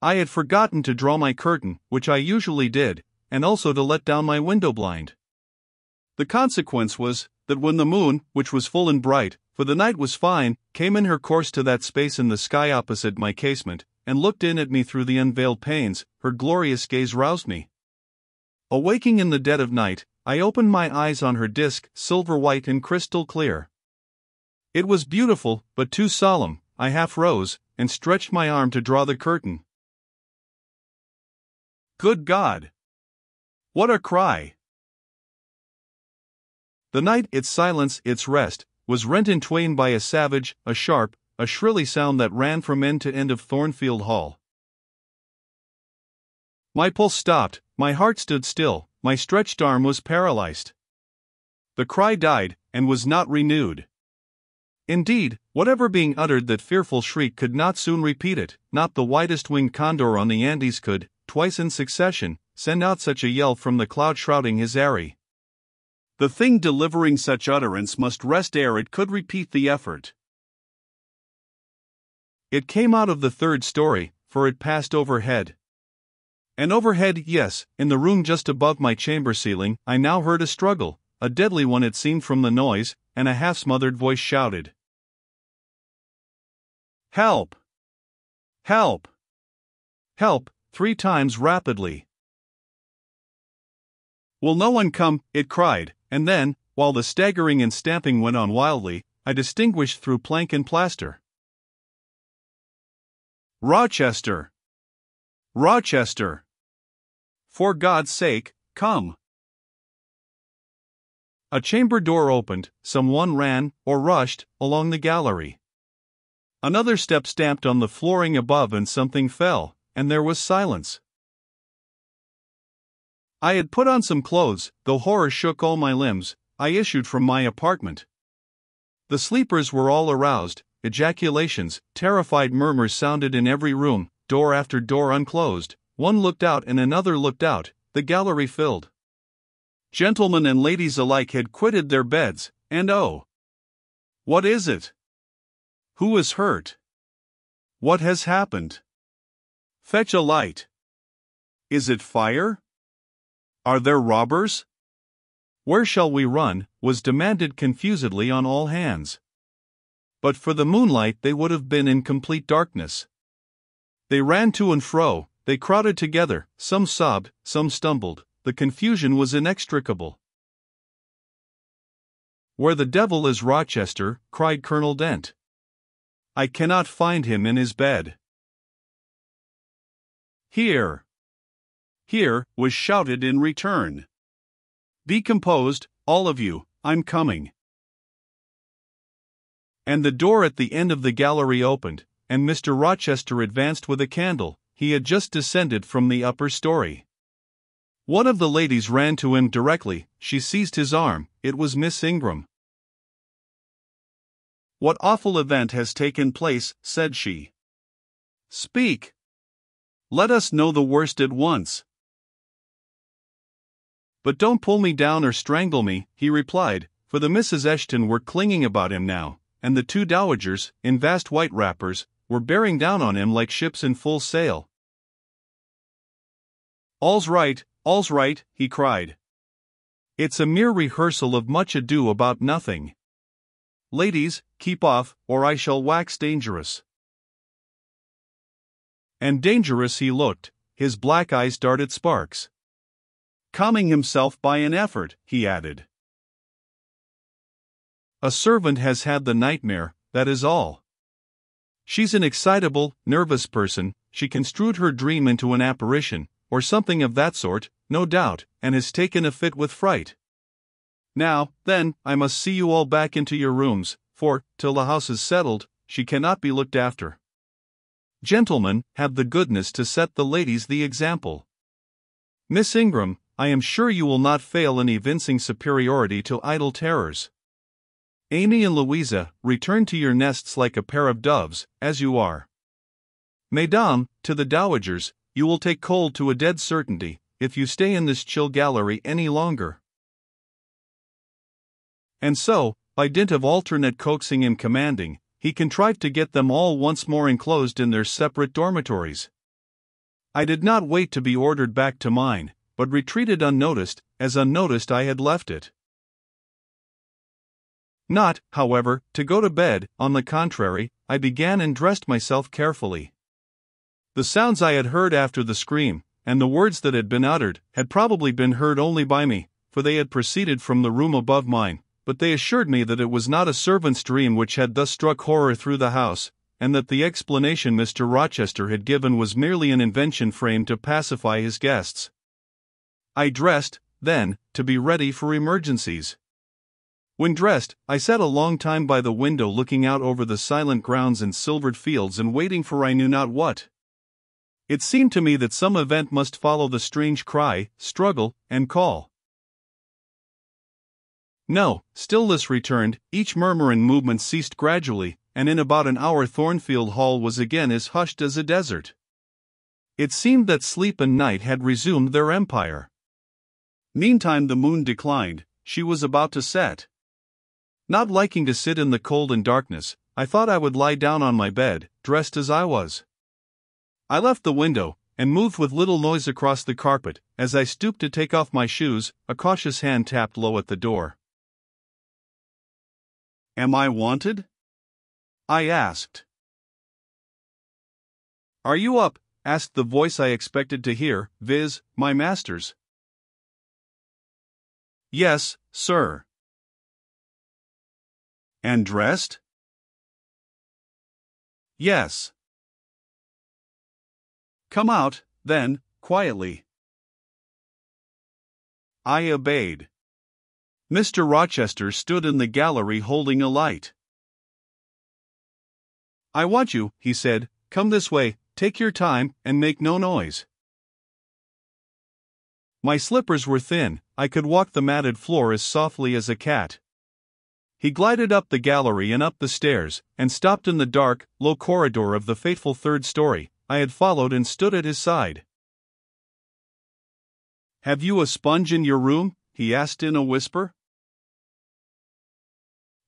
I had forgotten to draw my curtain, which I usually did, and also to let down my window blind. The consequence was that when the moon, which was full and bright, for the night was fine, came in her course to that space in the sky opposite my casement, and looked in at me through the unveiled panes, her glorious gaze roused me. Awaking in the dead of night, I opened my eyes on her disk, silver white and crystal clear. It was beautiful, but too solemn. I half rose, and stretched my arm to draw the curtain. Good God! What a cry! The night, its silence, its rest, was rent in twain by a savage, a sharp, a shrilly sound that ran from end to end of Thornfield Hall. My pulse stopped, my heart stood still, my stretched arm was paralyzed. The cry died, and was not renewed. Indeed, whatever being uttered that fearful shriek could not soon repeat it, not the widest-winged condor on the Andes could, twice in succession, send out such a yell from the cloud shrouding his eyrie. The thing delivering such utterance must rest ere it could repeat the effort. It came out of the third story, for it passed overhead. And overhead, yes, in the room just above my chamber ceiling, I now heard a struggle, a deadly one it seemed from the noise, and a half-smothered voice shouted, "Help! Help! Help!" 3 times rapidly. "Will no one come?" it cried, and then, while the staggering and stamping went on wildly, I distinguished through plank and plaster, "Rochester! Rochester! For God's sake, come!" A chamber door opened, some one ran, or rushed, along the gallery. Another step stamped on the flooring above and something fell, and there was silence. I had put on some clothes, though horror shook all my limbs. I issued from my apartment. The sleepers were all aroused, ejaculations, terrified murmurs sounded in every room, door after door unclosed, one looked out and another looked out, the gallery filled. Gentlemen and ladies alike had quitted their beds, and oh! What is it? Who is hurt? What has happened? Fetch a light. Is it fire? Are there robbers? Where shall we run? Was demanded confusedly on all hands. But for the moonlight they would have been in complete darkness. They ran to and fro, they crowded together, some sobbed, some stumbled, the confusion was inextricable. "Where the devil is Rochester?" cried Colonel Dent. "I cannot find him in his bed." "Here! Here!" was shouted in return. "Be composed, all of you, I'm coming." And the door at the end of the gallery opened, and Mr. Rochester advanced with a candle. He had just descended from the upper story. One of the ladies ran to him directly. She seized his arm. It was Miss Ingram. "What awful event has taken place?" said she. "Speak! Let us know the worst at once." "But don't pull me down or strangle me," he replied, for the Misses Eshton were clinging about him now, and the 2 dowagers, in vast white wrappers, were bearing down on him like ships in full sail. All's right, he cried. "It's a mere rehearsal of much ado about nothing. Ladies, keep off, or I shall wax dangerous." And dangerous he looked, his black eyes darted sparks. Calming himself by an effort, he added, "A servant has had the nightmare, that is all. She's an excitable, nervous person, she construed her dream into an apparition, or something of that sort, no doubt, and has taken a fit with fright. Now, then, I must see you all back into your rooms, for, till the house is settled, she cannot be looked after. Gentlemen, have the goodness to set the ladies the example. Miss Ingram, I am sure you will not fail in evincing superiority to idle terrors. Amy and Louisa, return to your nests like a pair of doves, as you are. Mesdames, to the dowagers, you will take cold to a dead certainty, if you stay in this chill gallery any longer." And so, by dint of alternate coaxing and commanding, he contrived to get them all once more enclosed in their separate dormitories. I did not wait to be ordered back to mine, but retreated unnoticed, as unnoticed I had left it. Not, however, to go to bed. On the contrary, I began and dressed myself carefully. The sounds I had heard after the scream, and the words that had been uttered, had probably been heard only by me, for they had proceeded from the room above mine, but they assured me that it was not a servant's dream which had thus struck horror through the house, and that the explanation Mr. Rochester had given was merely an invention framed to pacify his guests. I dressed, then, to be ready for emergencies. When dressed, I sat a long time by the window looking out over the silent grounds and silvered fields and waiting for I knew not what. It seemed to me that some event must follow the strange cry, struggle, and call. No, stillness returned, each murmur and movement ceased gradually, and in about an hour Thornfield Hall was again as hushed as a desert. It seemed that sleep and night had resumed their empire. Meantime the moon declined, she was about to set. Not liking to sit in the cold and darkness, I thought I would lie down on my bed, dressed as I was. I left the window, and moved with little noise across the carpet. As I stooped to take off my shoes, a cautious hand tapped low at the door. "Am I wanted?" I asked. "Are you up?" asked the voice I expected to hear, viz., my master's. "Yes, sir." "And dressed?" "Yes." "Come out, then, quietly." I obeyed. Mr. Rochester stood in the gallery holding a light. "I want you," he said. "Come this way, take your time, and make no noise." My slippers were thin, I could walk the matted floor as softly as a cat. He glided up the gallery and up the stairs, and stopped in the dark, low corridor of the fateful third story. I had followed and stood at his side. "Have you a sponge in your room?" he asked in a whisper.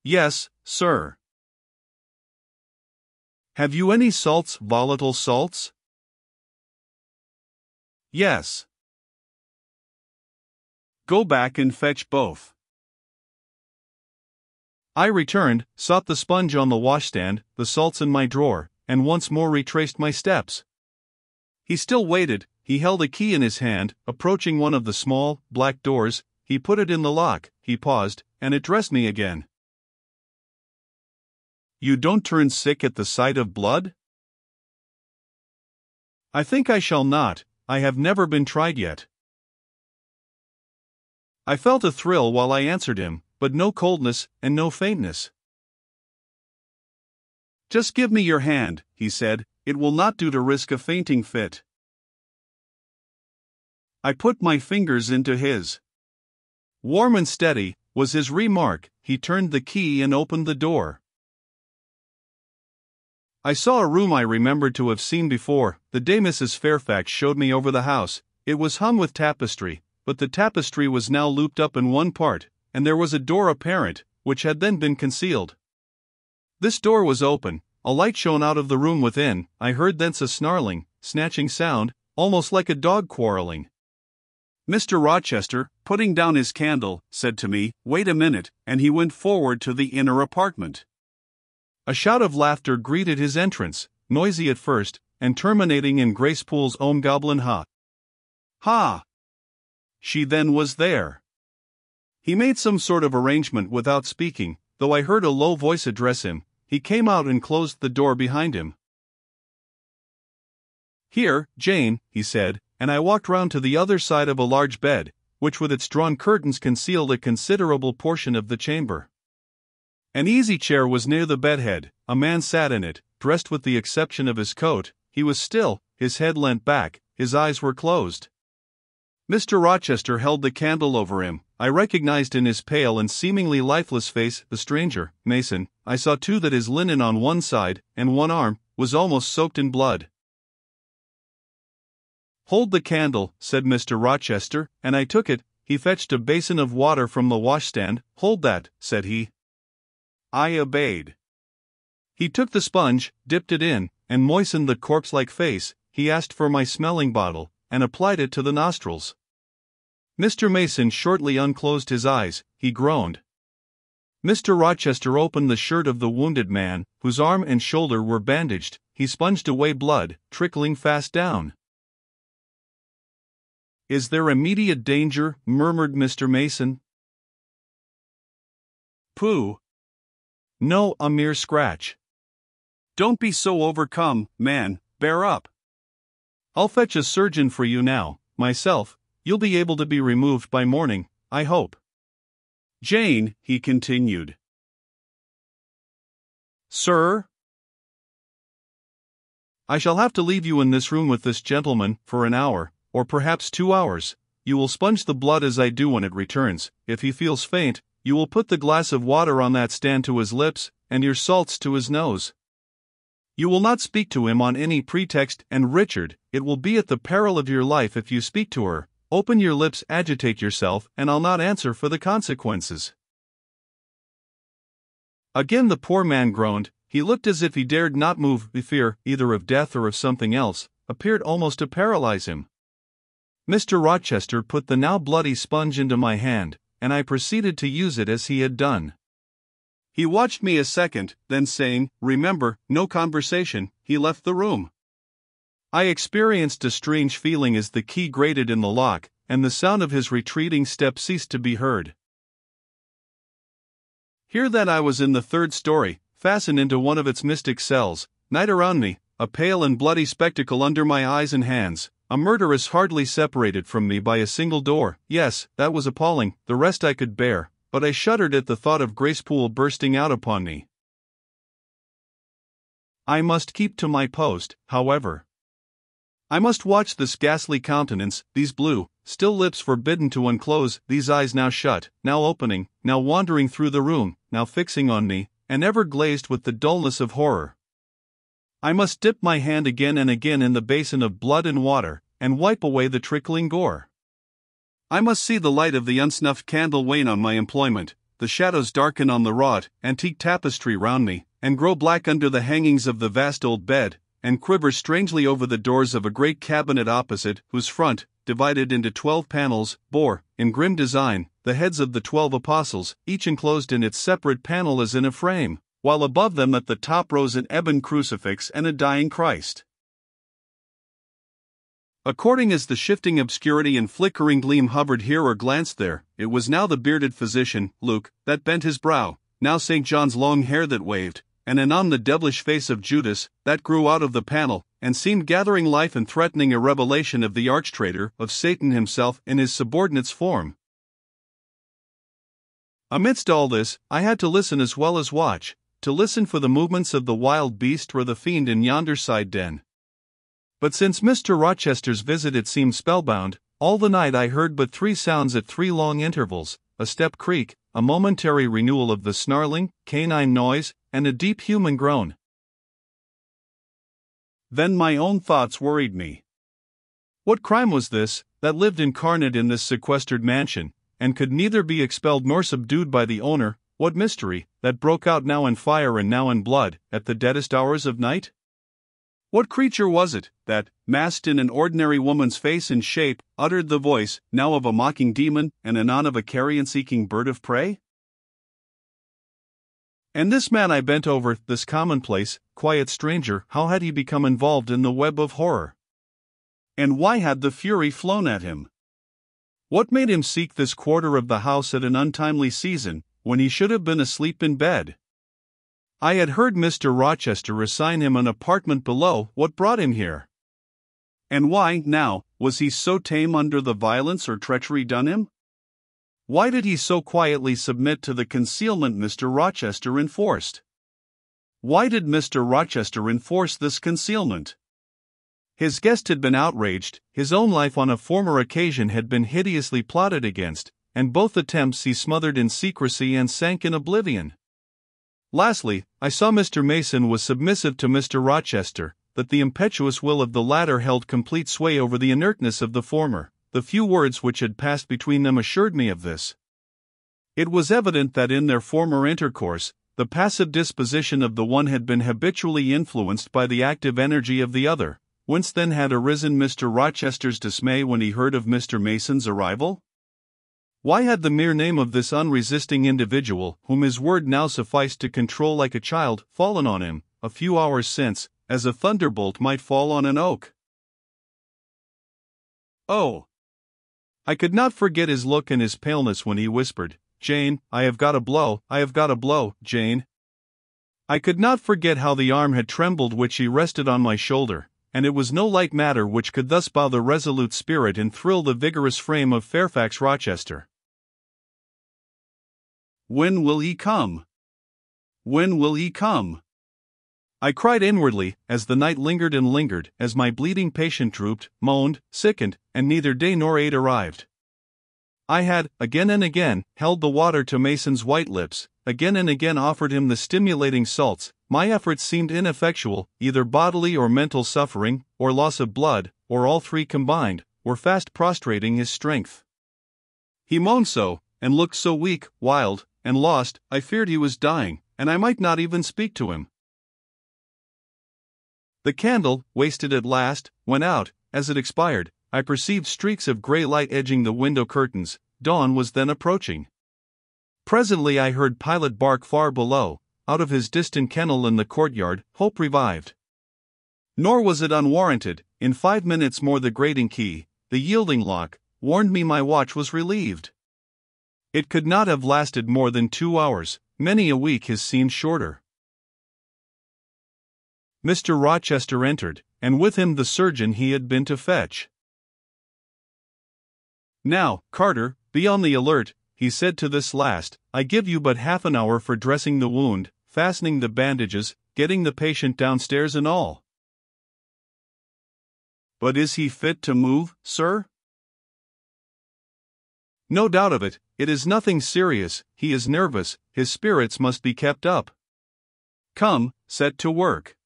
"Yes, sir." "Have you any salts, volatile salts?" "Yes." "Go back and fetch both." I returned, sought the sponge on the washstand, the salts in my drawer, and once more retraced my steps. He still waited. He held a key in his hand. Approaching one of the small, black doors, he put it in the lock. He paused, and addressed me again. "You don't turn sick at the sight of blood?" "I think I shall not. I have never been tried yet." I felt a thrill while I answered him, but no coldness, and no faintness. "Just give me your hand," he said. "It will not do to risk a fainting fit." I put my fingers into his. "Warm and steady," was his remark. He turned the key and opened the door. I saw a room I remembered to have seen before. The day Mrs. Fairfax showed me over the house. It was hung with tapestry, but the tapestry was now looped up in one part, and there was a door apparent, which had then been concealed. This door was open. A light shone out of the room within. I heard thence a snarling, snatching sound, almost like a dog quarreling. Mr. Rochester, putting down his candle, said to me, "Wait a minute," and he went forward to the inner apartment. A shout of laughter greeted his entrance, noisy at first, and terminating in Grace Poole's own goblin ha! Ha! She then was there. He made some sort of arrangement without speaking, though I heard a low voice address him. He came out and closed the door behind him. "Here, Jane," he said, and I walked round to the other side of a large bed, which with its drawn curtains concealed a considerable portion of the chamber. An easy chair was near the bedhead. A man sat in it, dressed with the exception of his coat. He was still, his head leant back, his eyes were closed. Mr. Rochester held the candle over him. I recognized in his pale and seemingly lifeless face the stranger, Mason. I saw too that his linen on one side, and one arm, was almost soaked in blood. "Hold the candle," said Mr. Rochester, and I took it. He fetched a basin of water from the washstand. "Hold that," said he. I obeyed. He took the sponge, dipped it in, and moistened the corpse-like face. he asked for my smelling bottle, and applied it to the nostrils. Mr. Mason shortly unclosed his eyes. He groaned. Mr. Rochester opened the shirt of the wounded man, whose arm and shoulder were bandaged. He sponged away blood, trickling fast down. "Is there immediate danger?" murmured Mr. Mason. "Pooh. No, a mere scratch. Don't be so overcome, man, bear up. I'll fetch a surgeon for you now, myself. You'll be able to be removed by morning, I hope. Jane," he continued. "Sir?" "I shall have to leave you in this room with this gentleman for an hour, or perhaps 2 hours. You will sponge the blood as I do when it returns. If he feels faint, you will put the glass of water on that stand to his lips, and your salts to his nose. You will not speak to him on any pretext, and Richard, it will be at the peril of your life if you speak to her. Open your lips, agitate yourself, and I'll not answer for the consequences." Again the poor man groaned. He looked as if he dared not move. The fear, either of death or of something else, appeared almost to paralyze him. Mr. Rochester put the now bloody sponge into my hand, and I proceeded to use it as he had done. He watched me a second, then saying, "Remember, no conversation," he left the room. I experienced a strange feeling as the key grated in the lock, and the sound of his retreating step ceased to be heard. Here then I was in the 3rd story, fastened into one of its mystic cells, night around me, a pale and bloody spectacle under my eyes and hands, a murderess hardly separated from me by a single door. Yes, that was appalling, the rest I could bear, but I shuddered at the thought of Gracepool bursting out upon me. I must keep to my post, however. I must watch this ghastly countenance, these blue, still lips forbidden to unclose, these eyes now shut, now opening, now wandering through the room, now fixing on me, and ever glazed with the dullness of horror. I must dip my hand again and again in the basin of blood and water, and wipe away the trickling gore. I must see the light of the unsnuffed candle wane on my employment, the shadows darken on the wrought, antique tapestry round me, and grow black under the hangings of the vast old bed, and quiver strangely over the doors of a great cabinet opposite, whose front, divided into 12 panels, bore, in grim design, the heads of the 12 apostles, each enclosed in its separate panel as in a frame, while above them at the top rose an ebon crucifix and a dying Christ. According as the shifting obscurity and flickering gleam hovered here or glanced there, it was now the bearded physician, Luke, that bent his brow, now St. John's long hair that waved, and anon the devilish face of Judas, that grew out of the panel, and seemed gathering life and threatening a revelation of the arch-traitor, of Satan himself in his subordinate's form. Amidst all this, I had to listen as well as watch, to listen for the movements of the wild beast or the fiend in yonder side den. But since Mr. Rochester's visit it seemed spellbound. All the night I heard but 3 sounds at 3 long intervals, a step creak, a momentary renewal of the snarling, canine noise, and a deep human groan. Then my own thoughts worried me. What crime was this, that lived incarnate in this sequestered mansion, and could neither be expelled nor subdued by the owner? What mystery, that broke out now in fire and now in blood, at the deadest hours of night? What creature was it, that, masked in an ordinary woman's face and shape, uttered the voice, now of a mocking demon, and anon of a carrion-seeking bird of prey? And this man I bent over, this commonplace, quiet stranger, how had he become involved in the web of horror? And why had the fury flown at him? What made him seek this quarter of the house at an untimely season, when he should have been asleep in bed? I had heard Mr. Rochester assign him an apartment below. What brought him here? And why, now, was he so tame under the violence or treachery done him? Why did he so quietly submit to the concealment Mr. Rochester enforced? Why did Mr. Rochester enforce this concealment? His guest had been outraged, his own life on a former occasion had been hideously plotted against, and both attempts he smothered in secrecy and sank in oblivion. Lastly, I saw Mr. Mason was submissive to Mr. Rochester, that the impetuous will of the latter held complete sway over the inertness of the former. The few words which had passed between them assured me of this. It was evident that in their former intercourse, the passive disposition of the one had been habitually influenced by the active energy of the other, Whence then had arisen Mr. Rochester's dismay when he heard of Mr. Mason's arrival? Why had the mere name of this unresisting individual, whom his word now sufficed to control like a child, fallen on him, a few hours since, as a thunderbolt might fall on an oak? Oh! I could not forget his look and his paleness when he whispered, "Jane, I have got a blow, I have got a blow, Jane." I could not forget how the arm had trembled which he rested on my shoulder, and it was no light matter which could thus bow the resolute spirit and thrill the vigorous frame of Fairfax Rochester. When will he come? When will he come? I cried inwardly, as the night lingered and lingered, as my bleeding patient drooped, moaned, sickened, and neither day nor aid arrived. I had, again and again, held the water to Mason's white lips, again and again offered him the stimulating salts. My efforts seemed ineffectual. Either bodily or mental suffering, or loss of blood, or all three combined, were fast prostrating his strength. He moaned so, and looked so weak, wild, and lost, I feared he was dying, and I might not even speak to him. The candle, wasted at last, went out. As it expired, I perceived streaks of grey light edging the window curtains. Dawn was then approaching. Presently I heard Pilot bark far below. Out of his distant kennel in the courtyard, hope revived. Nor was it unwarranted. In 5 minutes more the grating key, the yielding lock, warned me my watch was relieved. It could not have lasted more than 2 hours. Many a week has seemed shorter. Mr. Rochester entered, and with him the surgeon he had been to fetch. "Now, Carter, be on the alert," he said to this last. "I give you but half an hour for dressing the wound, fastening the bandages, getting the patient downstairs and all." "But is he fit to move, sir?" "No doubt of it, it is nothing serious. He is nervous, his spirits must be kept up. Come, set to work."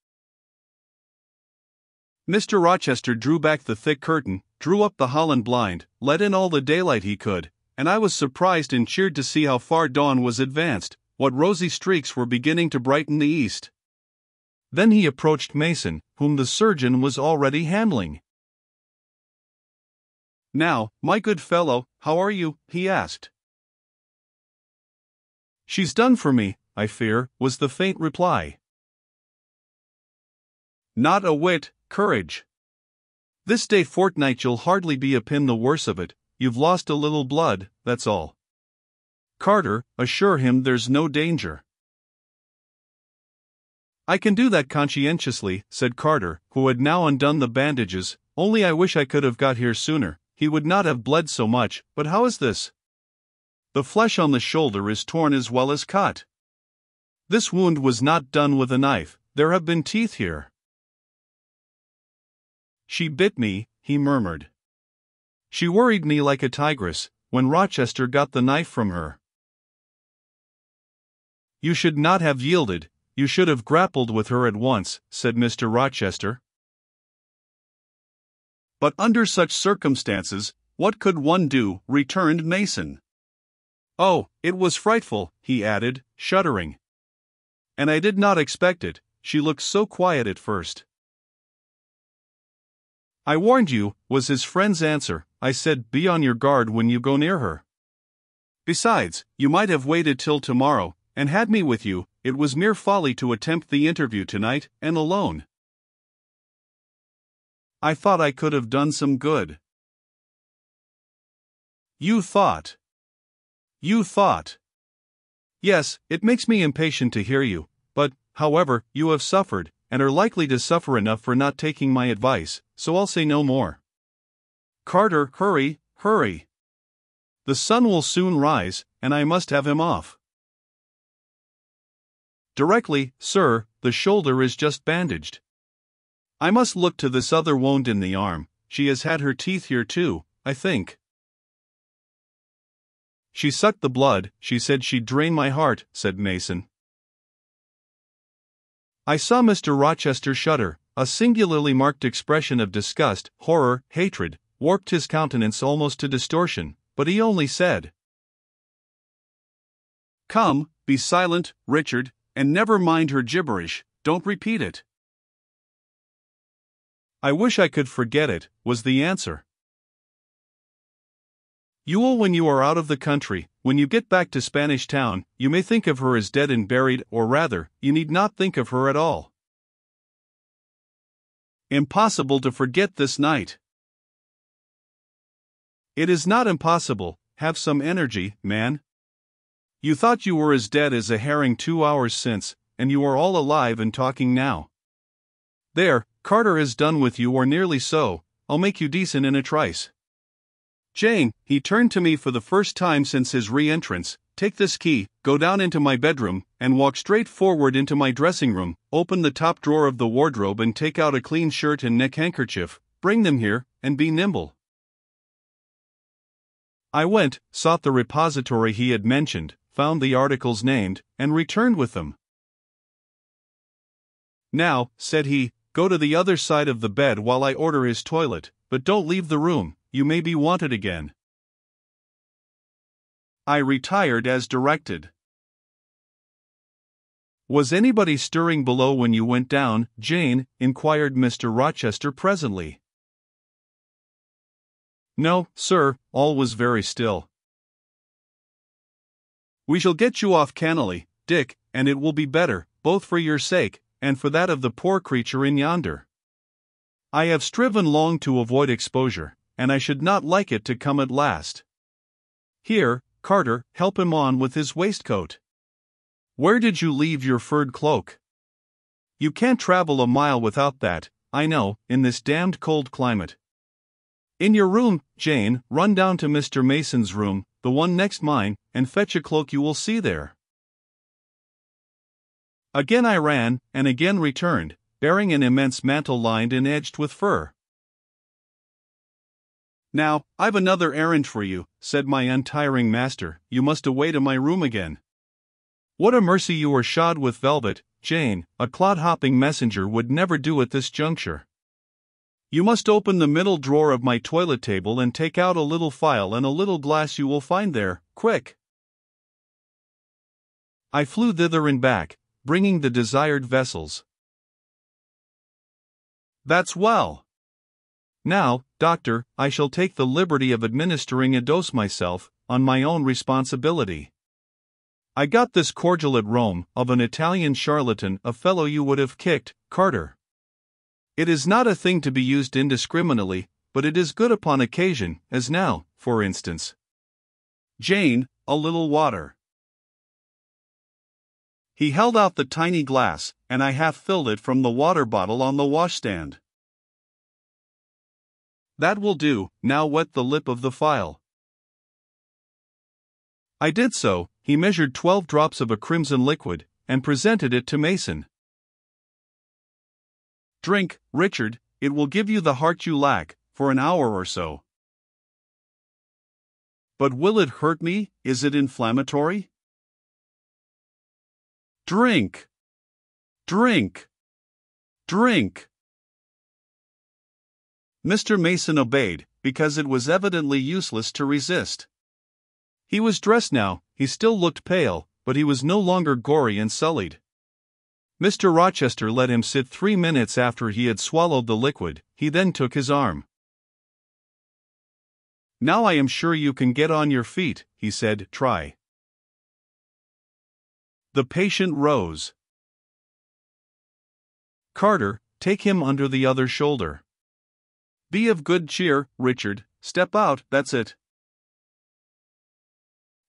Mr. Rochester drew back the thick curtain, drew up the Holland blind, let in all the daylight he could, and I was surprised and cheered to see how far dawn was advanced, what rosy streaks were beginning to brighten the east. Then he approached Mason, whom the surgeon was already handling. "Now, my good fellow, how are you?" he asked. "She's done for me, I fear," was the faint reply. "Not a whit. Courage. This day fortnight you'll hardly be a pin the worse of it. You've lost a little blood, that's all. Carter, assure him there's no danger." "I can do that conscientiously," said Carter, who had now undone the bandages. "Only I wish I could have got here sooner. He would not have bled so much. But how is this? The flesh on the shoulder is torn as well as cut. This wound was not done with a knife. There have been teeth here." "She bit me," he murmured. "She worried me like a tigress, when Rochester got the knife from her." "You should not have yielded, you should have grappled with her at once," said Mr. Rochester. "But under such circumstances, what could one do?" returned Mason. "Oh, it was frightful," he added, shuddering. "And I did not expect it, she looked so quiet at first." "I warned you," was his friend's answer. "I said, be on your guard when you go near her. Besides, you might have waited till tomorrow, and had me with you. It was mere folly to attempt the interview tonight, and alone. I thought I could have done some good." "You thought? You thought?" "Yes, it makes me impatient to hear you, but, however, you have suffered, and are likely to suffer enough for not taking my advice, so I'll say no more. Carter, hurry, hurry. The sun will soon rise, and I must have him off." "Directly, sir, the shoulder is just bandaged. I must look to this other wound in the arm. She has had her teeth here too, I think." "She sucked the blood, she said she'd drain my heart," said Mason. I saw Mr. Rochester shudder. A singularly marked expression of disgust, horror, hatred, warped his countenance almost to distortion, but he only said, "Come, be silent, Richard, and never mind her gibberish, don't repeat it." I wish I could forget it, was the answer. You will when you are out of the country. When you get back to Spanish Town, you may think of her as dead and buried, or rather, you need not think of her at all. Impossible to forget this night. It is not impossible. Have some energy, man. You thought you were as dead as a herring 2 hours since, and you are all alive and talking now. There, Carter is done with you, or nearly so. I'll make you decent in a trice. Jane, he turned to me for the first time since his re-entrance, take this key, go down into my bedroom, and walk straight forward into my dressing room, open the top drawer of the wardrobe and take out a clean shirt and neck handkerchief, bring them here, and be nimble. I went, sought the repository he had mentioned, found the articles named, and returned with them. Now, said he, go to the other side of the bed while I order his toilet, but don't leave the room, you may be wanted again. I retired as directed. Was anybody stirring below when you went down, Jane? Inquired Mr. Rochester presently. No, sir, all was very still. We shall get you off cannily, Dick, and it will be better, both for your sake, and for that of the poor creature in yonder. I have striven long to avoid exposure, and I should not like it to come at last. Here, Carter, help him on with his waistcoat. Where did you leave your furred cloak? You can't travel a mile without that, I know, in this damned cold climate. In your room, Jane, run down to Mr. Mason's room, the one next mine, and fetch a cloak you will see there. Again I ran, and again returned, bearing an immense mantle lined and edged with fur. Now, I've another errand for you, said my untiring master, you must away to my room again. What a mercy you are shod with velvet, Jane, a clod-hopping messenger would never do at this juncture. You must open the middle drawer of my toilet table and take out a little phial and a little glass you will find there, quick. I flew thither and back, bringing the desired vessels. That's well. Now, doctor, I shall take the liberty of administering a dose myself, on my own responsibility. I got this cordial at Rome, of an Italian charlatan, a fellow you would have kicked, Carter. It is not a thing to be used indiscriminately, but it is good upon occasion, as now, for instance. Jane, a little water. He held out the tiny glass, and I half filled it from the water bottle on the washstand. That will do, now wet the lip of the phial. I did so. He measured 12 drops of a crimson liquid, and presented it to Mason. Drink, Richard, it will give you the heart you lack, for an hour or so. But will it hurt me? Is it inflammatory? Drink! Drink! Drink! Mr. Mason obeyed, because it was evidently useless to resist. He was dressed now, he still looked pale, but he was no longer gory and sullied. Mr. Rochester let him sit 3 minutes after he had swallowed the liquid, he then took his arm. Now I am sure you can get on your feet, he said, try. The patient rose. Carter, take him under the other shoulder. Be of good cheer, Richard, step out, that's it.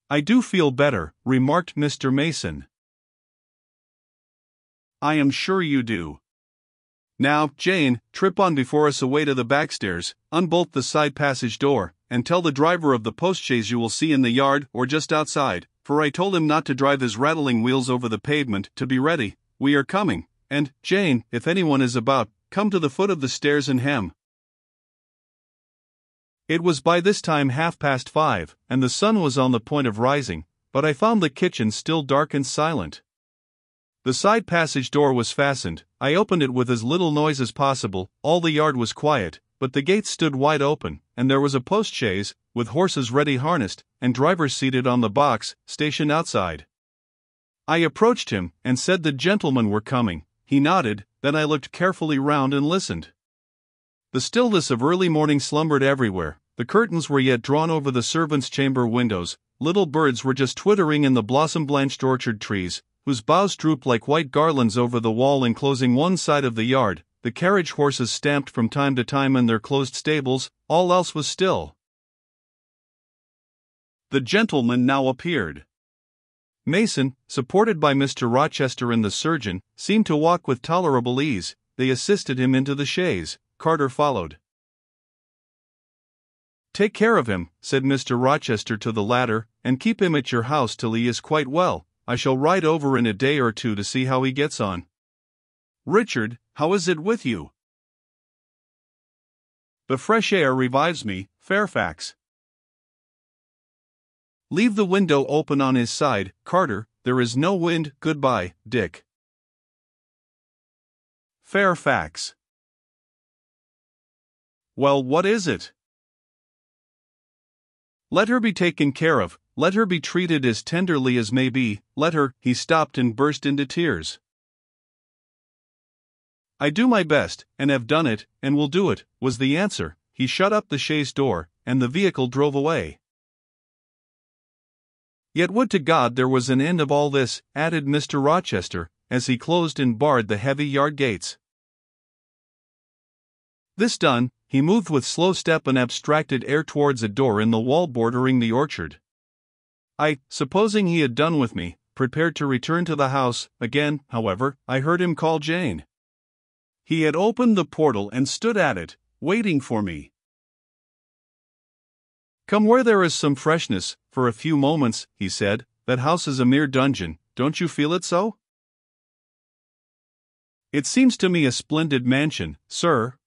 I do feel better, remarked Mr. Mason. I am sure you do. Now, Jane, trip on before us away to the backstairs, unbolt the side passage door, and tell the driver of the postchaise you will see in the yard or just outside, for I told him not to drive his rattling wheels over the pavement, to be ready, we are coming, and, Jane, if anyone is about, come to the foot of the stairs and hem. It was by this time 5:30, and the sun was on the point of rising, but I found the kitchen still dark and silent. The side passage door was fastened. I opened it with as little noise as possible. All the yard was quiet, but the gate stood wide open, and there was a postchaise, with horses ready harnessed, and drivers seated on the box, stationed outside. I approached him, and said the gentlemen were coming. He nodded, then I looked carefully round and listened. The stillness of early morning slumbered everywhere. The curtains were yet drawn over the servants' chamber windows. Little birds were just twittering in the blossom-blanched orchard trees, whose boughs drooped like white garlands over the wall enclosing one side of the yard. The carriage horses stamped from time to time in their closed stables. All else was still. The gentleman now appeared. Mason, supported by Mr. Rochester and the surgeon, seemed to walk with tolerable ease. They assisted him into the chaise. Carter followed. "Take care of him," said Mr. Rochester to the latter, "and keep him at your house till he is quite well. I shall ride over in a day or two to see how he gets on. Richard, how is it with you?" "The fresh air revives me, Fairfax." "Leave the window open on his side, Carter. There is no wind. Goodbye, Dick." Fairfax. "Well, what is it?" "Let her be taken care of. Let her be treated as tenderly as may be. Let her—" He stopped and burst into tears. "I do my best, and have done it, and will do it," was the answer. He shut up the chaise door, and the vehicle drove away. "Yet would to God there was an end of all this," added Mr. Rochester, as he closed and barred the heavy yard gates. This done, he moved with slow step and abstracted air towards a door in the wall bordering the orchard. I, supposing he had done with me, prepared to return to the house. Again, however, I heard him call Jane. He had opened the portal and stood at it, waiting for me. "Come where there is some freshness, for a few moments," he said. "That house is a mere dungeon, don't you feel it so?" "It seems to me a splendid mansion, sir."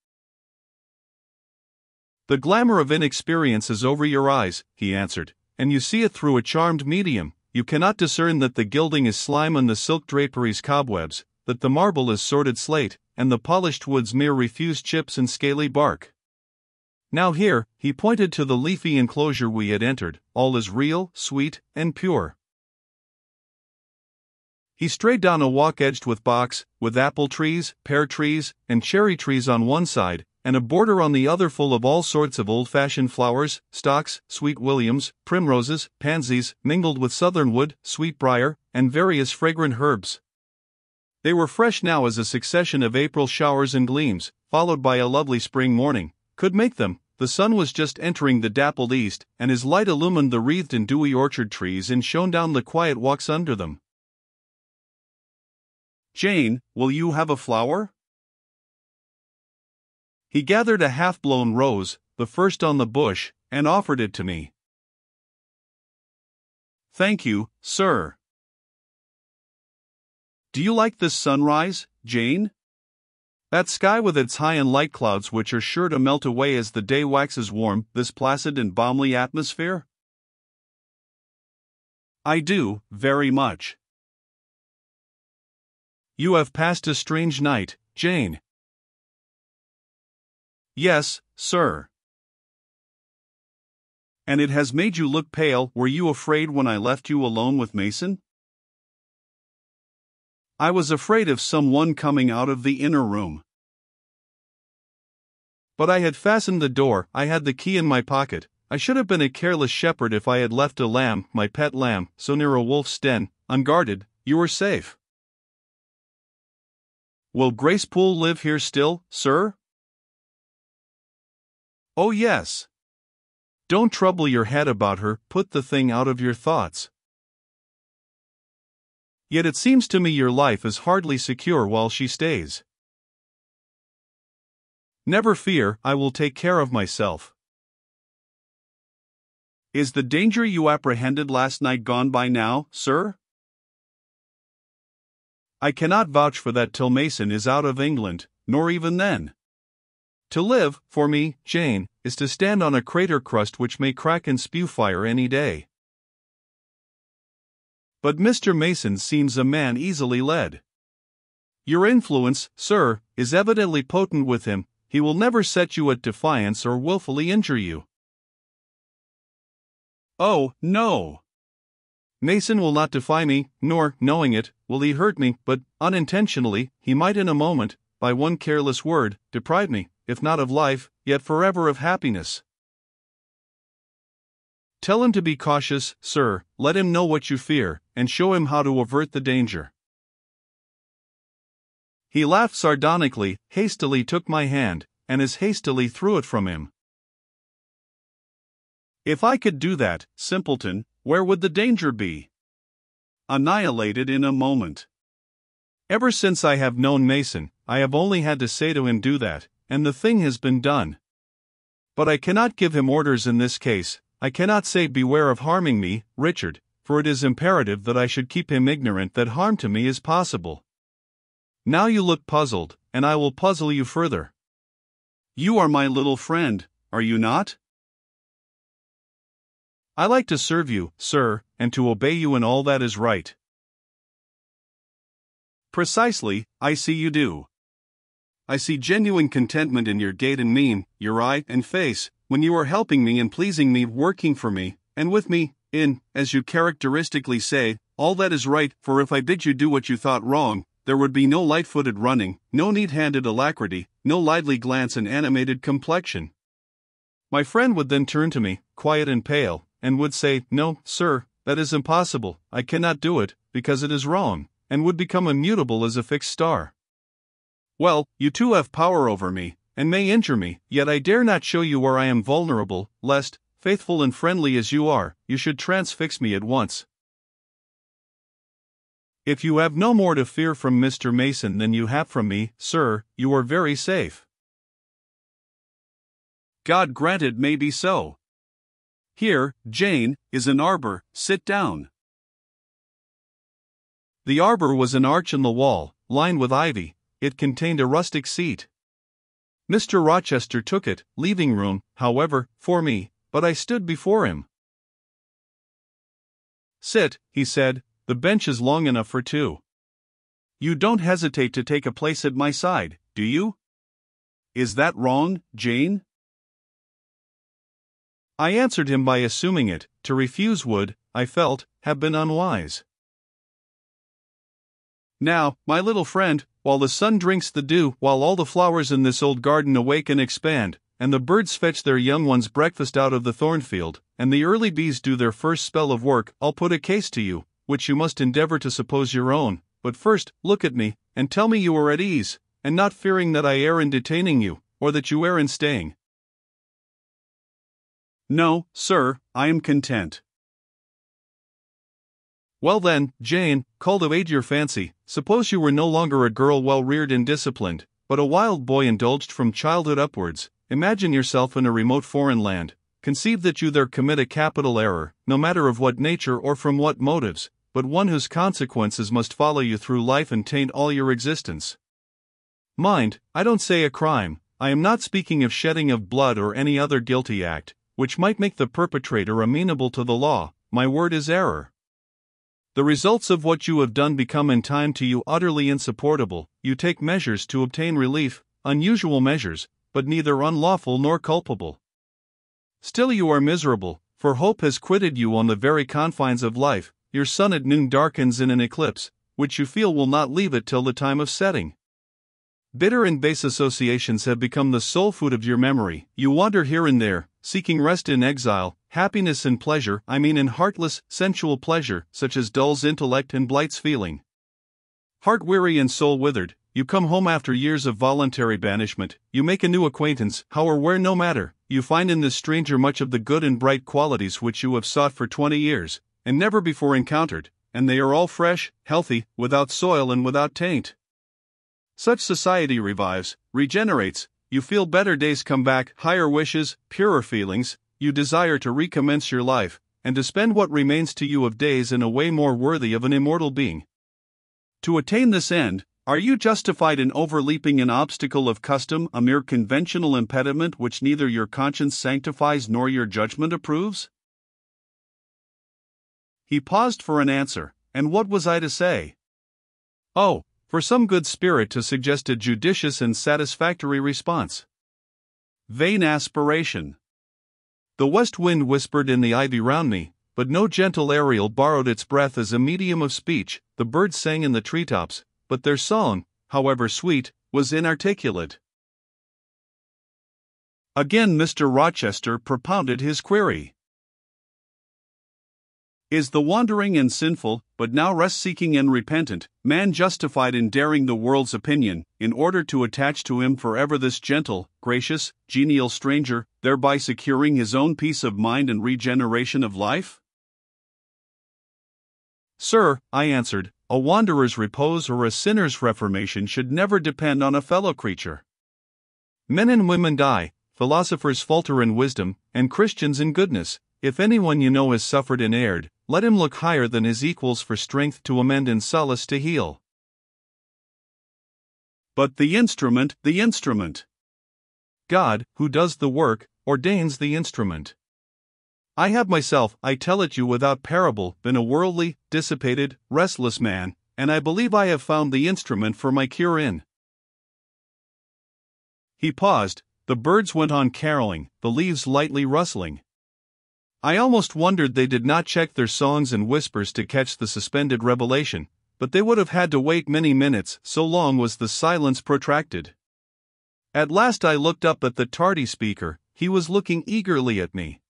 "The glamour of inexperience is over your eyes," he answered, "and you see it through a charmed medium. You cannot discern that the gilding is slime and the silk draperies cobwebs, that the marble is sordid slate, and the polished woods mere refused chips and scaly bark. Now here," he pointed to the leafy enclosure we had entered, "all is real, sweet, and pure." He strayed down a walk edged with box, with apple trees, pear trees, and cherry trees on one side, and a border on the other full of all sorts of old-fashioned flowers, stocks, sweet williams, primroses, pansies, mingled with southernwood, sweetbriar, and various fragrant herbs. They were fresh now as a succession of April showers and gleams, followed by a lovely spring morning, could make them. The sun was just entering the dappled east, and his light illumined the wreathed and dewy orchard trees and shone down the quiet walks under them. "Jane, will you have a flower?" He gathered a half-blown rose, the first on the bush, and offered it to me. "Thank you, sir." "Do you like this sunrise, Jane? That sky with its high and light clouds which are sure to melt away as the day waxes warm, this placid and balmy atmosphere?" "I do, very much." "You have passed a strange night, Jane." "Yes, sir." "And it has made you look pale. Were you afraid when I left you alone with Mason?" "I was afraid of someone coming out of the inner room. But I had fastened the door. I had the key in my pocket. I should have been a careless shepherd if I had left a lamb, my pet lamb, so near a wolf's den, unguarded. You were safe." "Will Grace Poole live here still, sir?" "Oh yes. Don't trouble your head about her, put the thing out of your thoughts. Yet it seems to me your life is hardly secure while she stays." "Never fear, I will take care of myself." "Is the danger you apprehended last night gone by now, sir?" "I cannot vouch for that till Mason is out of England, nor even then. To live, for me, Jane, is to stand on a crater crust which may crack and spew fire any day." "But Mr. Mason seems a man easily led." "Your influence, sir, is evidently potent with him. He will never set you at defiance or willfully injure you." "Oh, no. Mason will not defy me, nor, knowing it, will he hurt me, but, unintentionally, he might in a moment. by one careless word, deprive me, if not of life, yet forever of happiness. Tell him to be cautious, sir, let him know what you fear, and show him how to avert the danger." He laughed sardonically, hastily took my hand, and as hastily threw it from him. If I could do that, simpleton, where would the danger be? Annihilated in a moment. Ever since I have known Mason, I have only had to say to him do that, and the thing has been done. But I cannot give him orders in this case. I cannot say beware of harming me, Richard, for it is imperative that I should keep him ignorant that harm to me is possible. Now you look puzzled, and I will puzzle you further. You are my little friend, are you not? I like to serve you, sir, and to obey you in all that is right. Precisely, I see you do. I see genuine contentment in your gait and mien, your eye and face, when you are helping me and pleasing me, working for me, and with me, in, as you characteristically say, all that is right, for if I bid you do what you thought wrong, there would be no light-footed running, no neat-handed alacrity, no lively glance and animated complexion. My friend would then turn to me, quiet and pale, and would say, "No, sir, that is impossible, I cannot do it, because it is wrong," and would become immutable as a fixed star. Well, you too have power over me, and may injure me, yet I dare not show you where I am vulnerable, lest, faithful and friendly as you are, you should transfix me at once. If you have no more to fear from Mr. Mason than you have from me, sir, you are very safe. God grant it may be so. Here, Jane, is an arbor, sit down. The arbor was an arch in the wall, lined with ivy. It contained a rustic seat. Mr. Rochester took it, leaving room, however, for me, but I stood before him. "Sit," he said, "the bench is long enough for two. You don't hesitate to take a place at my side, do you? Is that wrong, Jane?" I answered him by assuming it. To refuse would, I felt, have been unwise. "Now, my little friend, while the sun drinks the dew, while all the flowers in this old garden awake and expand, and the birds fetch their young ones breakfast out of the thornfield, and the early bees do their first spell of work, I'll put a case to you, which you must endeavor to suppose your own. But first, look at me, and tell me you are at ease, and not fearing that I err in detaining you, or that you err in staying." "No, sir, I am content." "Well then, Jane, cultivate your fancy. Suppose you were no longer a girl well reared and disciplined, but a wild boy indulged from childhood upwards. Imagine yourself in a remote foreign land. Conceive that you there commit a capital error, no matter of what nature or from what motives, but one whose consequences must follow you through life and taint all your existence. Mind, I don't say a crime. I am not speaking of shedding of blood or any other guilty act, which might make the perpetrator amenable to the law. My word is error. The results of what you have done become in time to you utterly insupportable. You take measures to obtain relief, unusual measures, but neither unlawful nor culpable. Still you are miserable, for hope has quitted you on the very confines of life. Your sun at noon darkens in an eclipse, which you feel will not leave it till the time of setting. Bitter and base associations have become the sole food of your memory. You wander here and there, seeking rest in exile, happiness and pleasure, I mean in heartless, sensual pleasure, such as dulls intellect and blights feeling. Heart weary and soul withered, you come home after years of voluntary banishment, you make a new acquaintance, how or where no matter, you find in this stranger much of the good and bright qualities which you have sought for 20 years, and never before encountered, and they are all fresh, healthy, without soil and without taint. Such society revives, regenerates, you feel better days come back, higher wishes, purer feelings, you desire to recommence your life, and to spend what remains to you of days in a way more worthy of an immortal being. To attain this end, are you justified in overleaping an obstacle of custom, a mere conventional impediment which neither your conscience sanctifies nor your judgment approves?" He paused for an answer, and what was I to say? Oh, for some good spirit to suggest a judicious and satisfactory response. Vain aspiration. The west wind whispered in the ivy round me, but no gentle Ariel borrowed its breath as a medium of speech. The birds sang in the treetops, but their song, however sweet, was inarticulate. Again Mr. Rochester propounded his query. Is the wandering and sinful, but now rest-seeking and repentant, man justified in daring the world's opinion, in order to attach to him forever this gentle, gracious, genial stranger, thereby securing his own peace of mind and regeneration of life? Sir, I answered, a wanderer's repose or a sinner's reformation should never depend on a fellow creature. Men and women die, philosophers falter in wisdom, and Christians in goodness. If anyone you know has suffered and erred, let him look higher than his equals for strength to amend and solace to heal. But the instrument. God, who does the work, ordains the instrument. I have myself, I tell it you without parable, been a worldly, dissipated, restless man, and I believe I have found the instrument for my cure in. He paused, the birds went on caroling, the leaves lightly rustling. I almost wondered they did not check their songs and whispers to catch the suspended revelation, but they would have had to wait many minutes, so long was the silence protracted. At last I looked up at the tardy speaker, he was looking eagerly at me.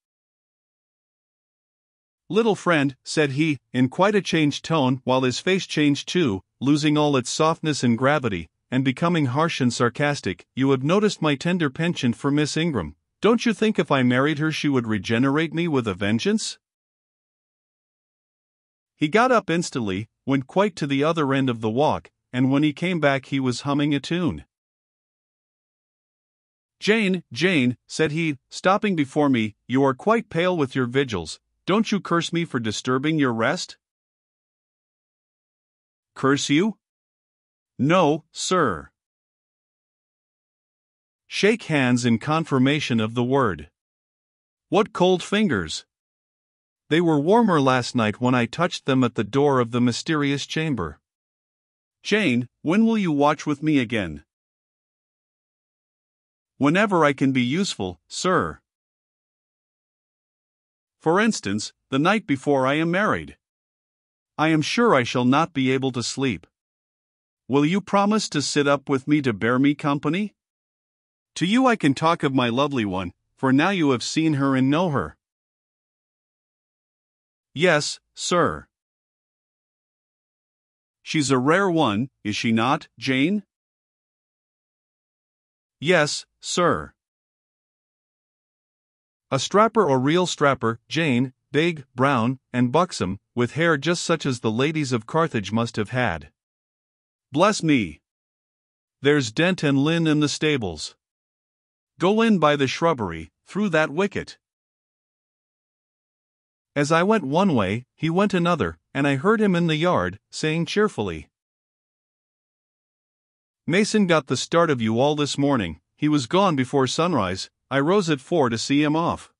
Little friend, said he, in quite a changed tone, while his face changed too, losing all its softness and gravity, and becoming harsh and sarcastic, you have noticed my tender penchant for Miss Ingram. Don't you think if I married her she would regenerate me with a vengeance? He got up instantly, went quite to the other end of the walk, and when he came back he was humming a tune. Jane, said he, stopping before me, you are quite pale with your vigils. Don't you curse me for disturbing your rest? Curse you? No, sir. Shake hands in confirmation of the word. What cold fingers! They were warmer last night when I touched them at the door of the mysterious chamber. Jane, when will you watch with me again? Whenever I can be useful, sir. For instance, the night before I am married. I am sure I shall not be able to sleep. Will you promise to sit up with me to bear me company? To you I can talk of my lovely one, for now you have seen her and know her. Yes, sir. She's a rare one, is she not, Jane? Yes, sir. A strapper or real strapper, Jane, big, brown, and buxom, with hair just such as the ladies of Carthage must have had. Bless me! There's Dent and Lynn in the stables. Go in by the shrubbery, through that wicket. As I went one way, he went another, and I heard him in the yard, saying cheerfully, Mason got the start of you all this morning. He was gone before sunrise. I rose at 4 to see him off.